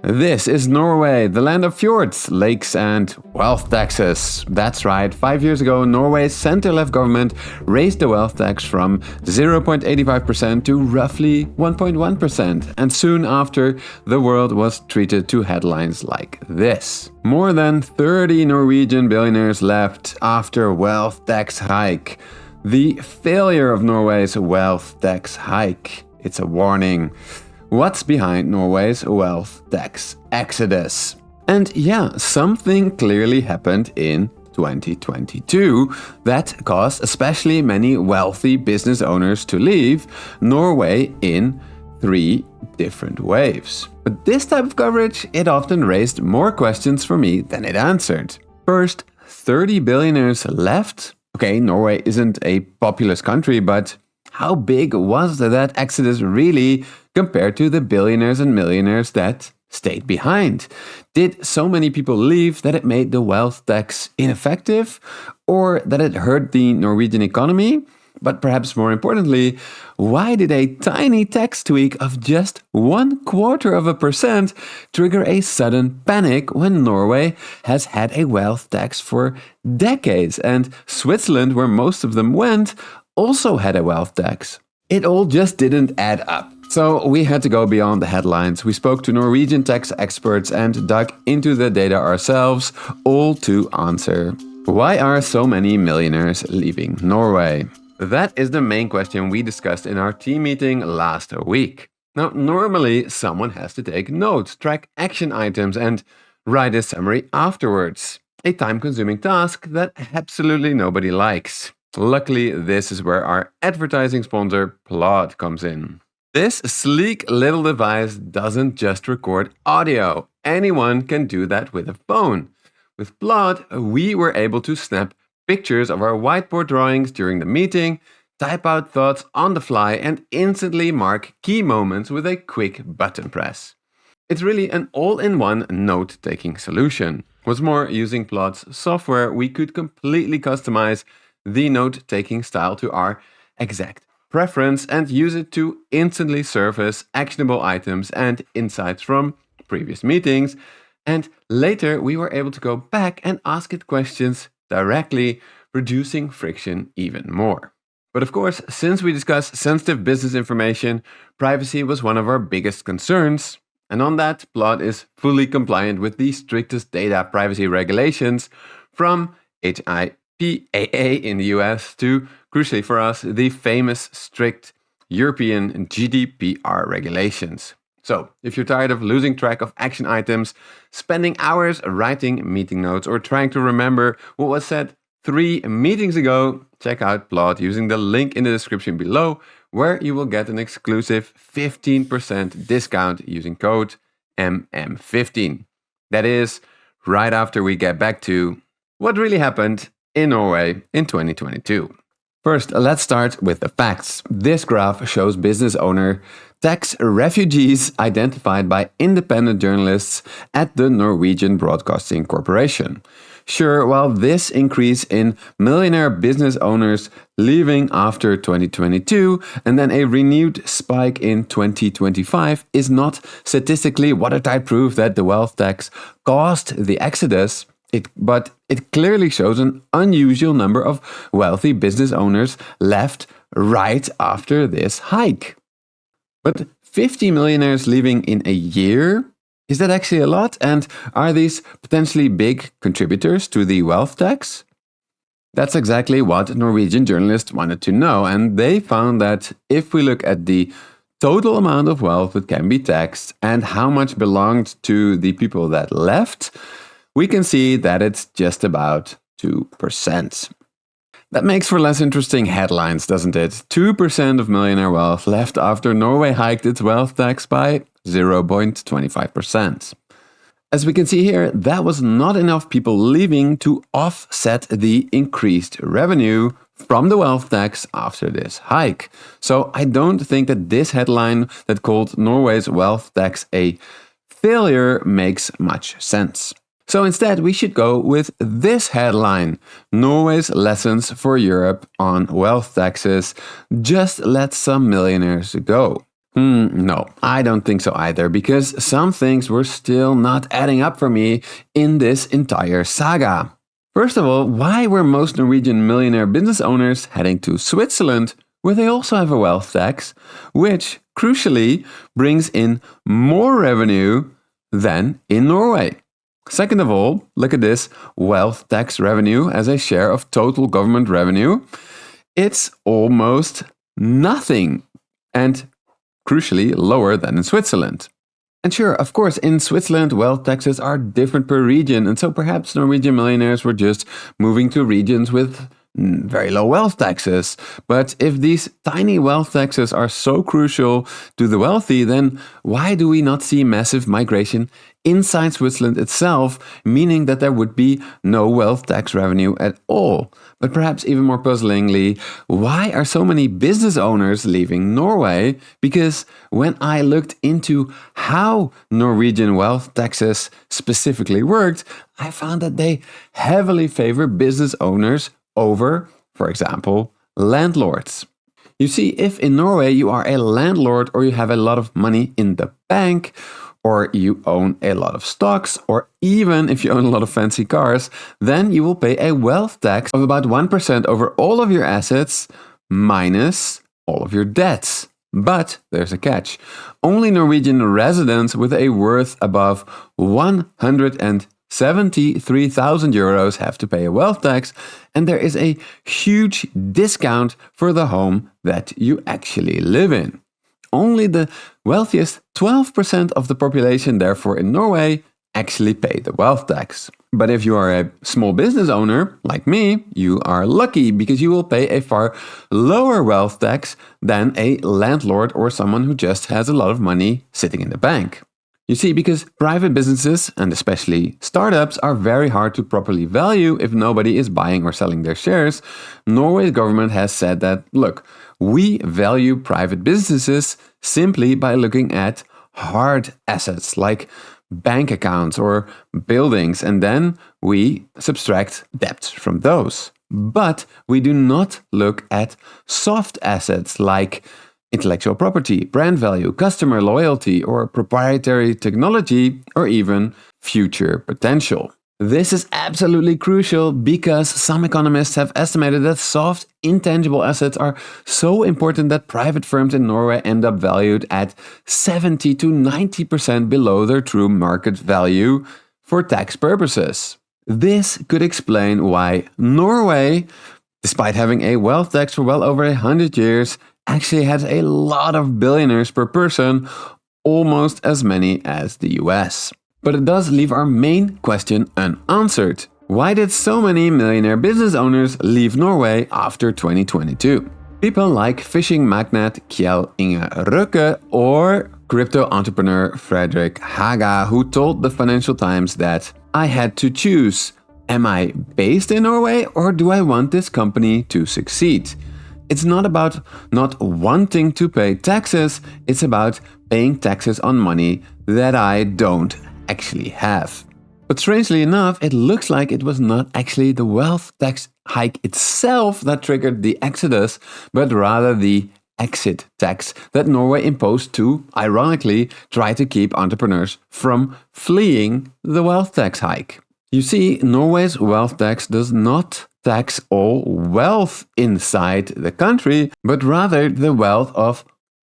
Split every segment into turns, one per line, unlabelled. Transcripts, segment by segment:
This is Norway, the land of fjords, lakes and wealth taxes. That's right, 5 years ago Norway's center-left government raised the wealth tax from 0.85% to roughly 1.1%. And soon after, the world was treated to headlines like this. More than 30 Norwegian billionaires left after wealth tax hike. The failure of Norway's wealth tax hike. It's a warning. What's behind Norway's wealth tax exodus? And yeah, something clearly happened in 2022 that caused especially many wealthy business owners to leave Norway in 3 different waves. But this type of coverage, it often raised more questions for me than it answered. First, 30 billionaires left? Okay, Norway isn't a populous country, but how big was that exodus really compared to the billionaires and millionaires that stayed behind? Did so many people leave that it made the wealth tax ineffective, or that it hurt the Norwegian economy? But perhaps more importantly, why did a tiny tax tweak of just 0.25% trigger a sudden panic when Norway has had a wealth tax for decades, and Switzerland, where most of them went, also had a wealth tax? It all just didn't add up. So we had to go beyond the headlines. We spoke to Norwegian tax experts and dug into the data ourselves, all to answer, why are so many millionaires leaving Norway? That is the main question we discussed in our team meeting last week. Now, normally someone has to take notes, track action items, and write a summary afterwards. A time-consuming task that absolutely nobody likes. Luckily, this is where our advertising sponsor, Plot, comes in. This sleek little device doesn't just record audio. Anyone can do that with a phone. With Plot, we were able to snap pictures of our whiteboard drawings during the meeting, type out thoughts on the fly, and instantly mark key moments with a quick button press. It's really an all-in-one note-taking solution. What's more, using Plot's software, we could completely customize the note-taking style to our exact preference and use it to instantly surface actionable items and insights from previous meetings. And later we were able to go back and ask it questions directly, reducing friction even more. But of course, since we discussed sensitive business information, privacy was one of our biggest concerns. And on that, Plot is fully compliant with the strictest data privacy regulations, from HIPAA in the US to, crucially for us, the famous strict European GDPR regulations. So, if you're tired of losing track of action items, spending hours writing meeting notes, or trying to remember what was said 3 meetings ago, check out Plot using the link in the description below, where you will get an exclusive 15% discount using code MM15. That is, right after we get back to what really happened in Norway in 2022. First, let's start with the facts. This graph shows business owner tax refugees identified by independent journalists at the Norwegian Broadcasting Corporation. Sure, while this increase in millionaire business owners leaving after 2022 and then a renewed spike in 2025 is not statistically watertight proof that the wealth tax caused the exodus, but it clearly shows an unusual number of wealthy business owners left right after this hike. But 50 millionaires leaving in a year? Is that actually a lot? And are these potentially big contributors to the wealth tax? That's exactly what Norwegian journalists wanted to know, and they found that if we look at the total amount of wealth that can be taxed and how much belonged to the people that left, we can see that it's just about 2%. That makes for less interesting headlines, doesn't it? 2% of millionaire wealth left after Norway hiked its wealth tax by 0.25%. As we can see here, that was not enough people leaving to offset the increased revenue from the wealth tax after this hike. So I don't think that this headline that called Norway's wealth tax a failure makes much sense. So instead, we should go with this headline: Norway's lessons for Europe on wealth taxes. Just let some millionaires go. No, I don't think so either, because some things were still not adding up for me in this entire saga. First of all, why were most Norwegian millionaire business owners heading to Switzerland, where they also have a wealth tax, which, crucially, brings in more revenue than in Norway? Second of all, look at this wealth tax revenue as a share of total government revenue. It's almost nothing, and crucially lower than in Switzerland. And sure, of course, in Switzerland, wealth taxes are different per region, and so perhaps Norwegian millionaires were just moving to regions with very low wealth taxes. But if these tiny wealth taxes are so crucial to the wealthy, then why do we not see massive migration inside Switzerland itself, meaning that there would be no wealth tax revenue at all? But perhaps even more puzzlingly, why are so many business owners leaving Norway? Because when I looked into how Norwegian wealth taxes specifically worked, I found that they heavily favor business owners over, for example, landlords. You see, if in Norway you are a landlord or you have a lot of money in the bank, or you own a lot of stocks, or even if you own a lot of fancy cars, then you will pay a wealth tax of about 1% over all of your assets minus all of your debts. But there's a catch. Only Norwegian residents with a worth above 173,000 euros have to pay a wealth tax, and there is a huge discount for the home that you actually live in. Only the wealthiest 12% of the population, therefore, in Norway actually pay the wealth tax. But if you are a small business owner, like me, you are lucky because you will pay a far lower wealth tax than a landlord or someone who just has a lot of money sitting in the bank. You see, because private businesses, and especially startups, are very hard to properly value if nobody is buying or selling their shares, Norway's government has said that, look, we value private businesses simply by looking at hard assets like bank accounts or buildings, and then we subtract debt from those. But we do not look at soft assets like intellectual property, brand value, customer loyalty, or proprietary technology, or even future potential. This is absolutely crucial because some economists have estimated that soft, intangible assets are so important that private firms in Norway end up valued at 70 to 90% below their true market value for tax purposes. This could explain why Norway, despite having a wealth tax for well over 100 years, actually has a lot of billionaires per person, almost as many as the US. But it does leave our main question unanswered. Why did so many millionaire business owners leave Norway after 2022? People like fishing magnate Kjell Inge Røkke or crypto entrepreneur Fredrik Haga, who told the Financial Times that I had to choose. Am I based in Norway or do I want this company to succeed? It's not about not wanting to pay taxes, it's about paying taxes on money that I don't actually have. But strangely enough, it looks like it was not actually the wealth tax hike itself that triggered the exodus, but rather the exit tax that Norway imposed to, ironically, try to keep entrepreneurs from fleeing the wealth tax hike. You see, Norway's wealth tax does not tax all wealth inside the country, but rather the wealth of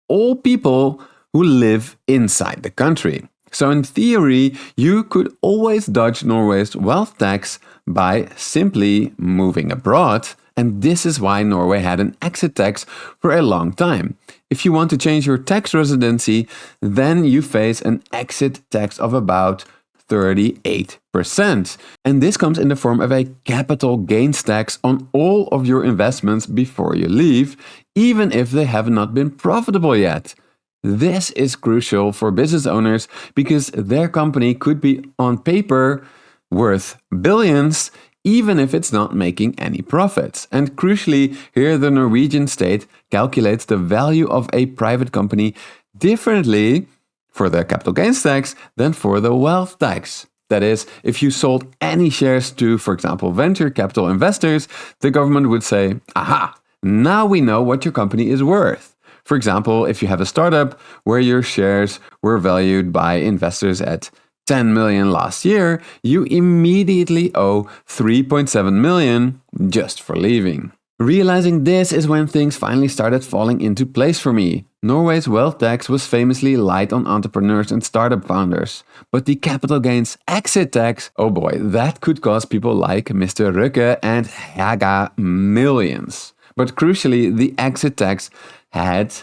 all people who live inside the country. So in theory, you could always dodge Norway's wealth tax by simply moving abroad, and this is why Norway had an exit tax for a long time. If you want to change your tax residency, then you face an exit tax of about 38%. And this comes in the form of a capital gains tax on all of your investments before you leave, even if they have not been profitable yet. This is crucial for business owners because their company could be on paper worth billions, even if it's not making any profits. And crucially, here the Norwegian state calculates the value of a private company differently for the capital gains tax than for the wealth tax. That is, if you sold any shares to, for example, venture capital investors, the government would say, aha, now we know what your company is worth. For example, if you have a startup where your shares were valued by investors at 10 million last year, you immediately owe 3.7 million just for leaving. Realizing this is when things finally started falling into place for me. Norway's wealth tax was famously light on entrepreneurs and startup founders. But the capital gains exit tax, oh boy, that could cost people like Mr. Rukke and Haga millions. But crucially, the exit tax had,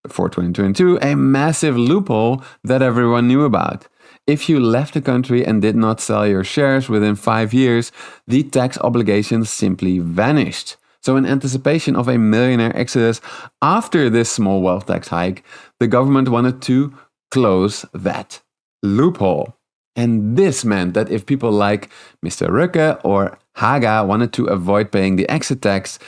before 2022, a massive loophole that everyone knew about. If you left the country and did not sell your shares within 5 years, the tax obligations simply vanished. So in anticipation of a millionaire exodus after this small wealth tax hike, the government wanted to close that loophole. And this meant that if people like Mr. Rukke or Haga wanted to avoid paying the exit tax,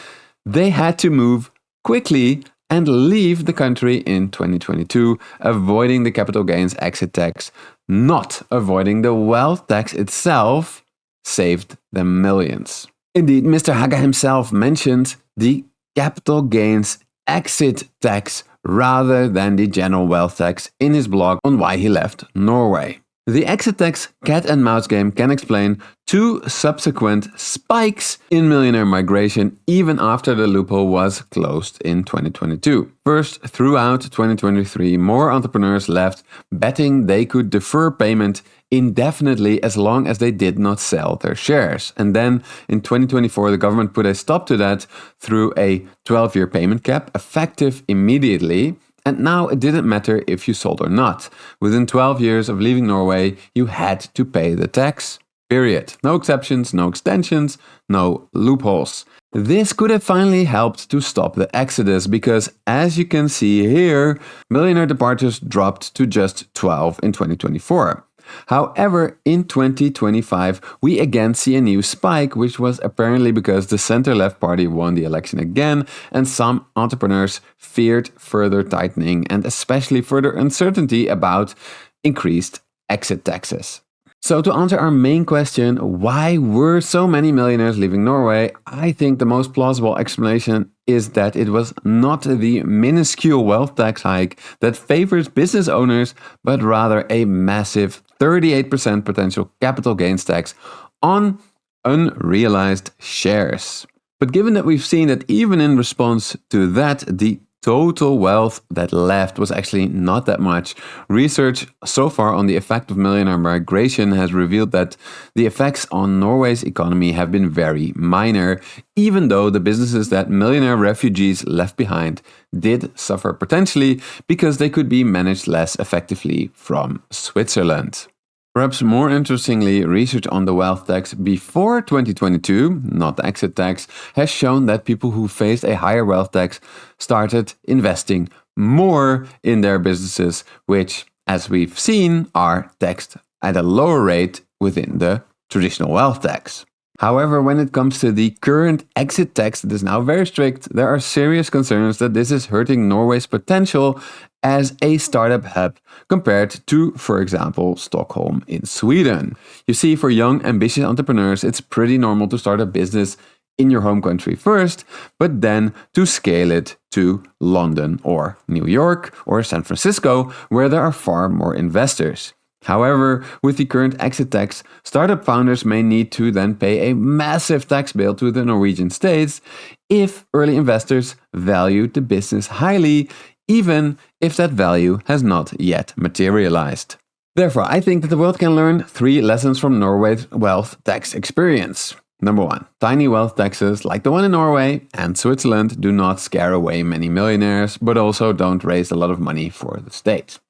they had to move quickly and leave the country in 2022, avoiding the capital gains exit tax, not avoiding the wealth tax itself, saved them millions. Indeed, Mr. Haga himself mentioned the capital gains exit tax rather than the general wealth tax in his blog on why he left Norway. The exit tax cat and mouse game can explain 2 subsequent spikes in millionaire migration even after the loophole was closed in 2022. First, throughout 2023, more entrepreneurs left, betting they could defer payment indefinitely as long as they did not sell their shares. And then in 2024, the government put a stop to that through a 12-year payment cap, effective immediately. And now it didn't matter if you sold or not. Within 12 years of leaving Norway, you had to pay the tax. Period. No exceptions, no extensions, no loopholes. This could have finally helped to stop the exodus because, as you can see here, millionaire departures dropped to just 12 in 2024. However, in 2025, we again see a new spike, which was apparently because the center-left party won the election again, and some entrepreneurs feared further tightening and especially further uncertainty about increased exit taxes. So to answer our main question, why were so many millionaires leaving Norway? I think the most plausible explanation is that it was not the minuscule wealth tax hike that favors business owners, but rather a massive 38% potential capital gains tax on unrealized shares. But given that we've seen that even in response to that, the total wealth that left was actually not that much. Research so far on the effect of millionaire migration has revealed that the effects on Norway's economy have been very minor, even though the businesses that millionaire refugees left behind did suffer potentially because they could be managed less effectively from Switzerland. Perhaps more interestingly, research on the wealth tax before 2022, not the exit tax, has shown that people who faced a higher wealth tax started investing more in their businesses, which, as we've seen, are taxed at a lower rate within the traditional wealth tax. However, when it comes to the current exit tax that is now very strict, there are serious concerns that this is hurting Norway's potential as a startup hub compared to, for example, Stockholm in Sweden. You see, for young, ambitious entrepreneurs, it's pretty normal to start a business in your home country first, but then to scale it to London or New York or San Francisco, where there are far more investors. However, with the current exit tax, startup founders may need to then pay a massive tax bill to the Norwegian states if early investors valued the business highly, even if that value has not yet materialized. Therefore, I think that the world can learn 3 lessons from Norway's wealth tax experience. Number 1, tiny wealth taxes like the one in Norway and Switzerland do not scare away many millionaires, but also don't raise a lot of money for the state.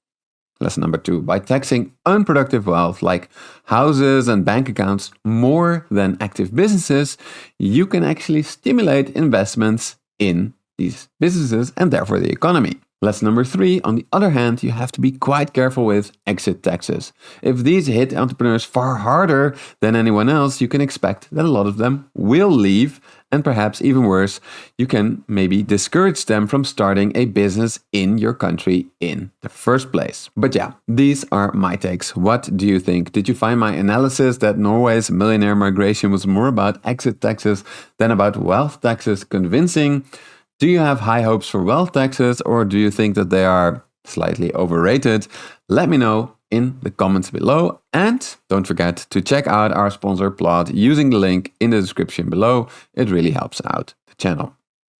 Lesson number 2, by taxing unproductive wealth like houses and bank accounts more than active businesses, you can actually stimulate investments in these businesses and therefore the economy. Lesson number 3, on the other hand, you have to be quite careful with exit taxes. If these hit entrepreneurs far harder than anyone else, you can expect that a lot of them will leave, and perhaps even worse, you can maybe discourage them from starting a business in your country in the first place. But yeah, these are my takes. What do you think? Did you find my analysis that Norway's millionaire migration was more about exit taxes than about wealth taxes convincing? Do you have high hopes for wealth taxes, or do you think that they are slightly overrated? Let me know in the comments below, and don't forget to check out our sponsor Plot using the link in the description below. It really helps out the channel.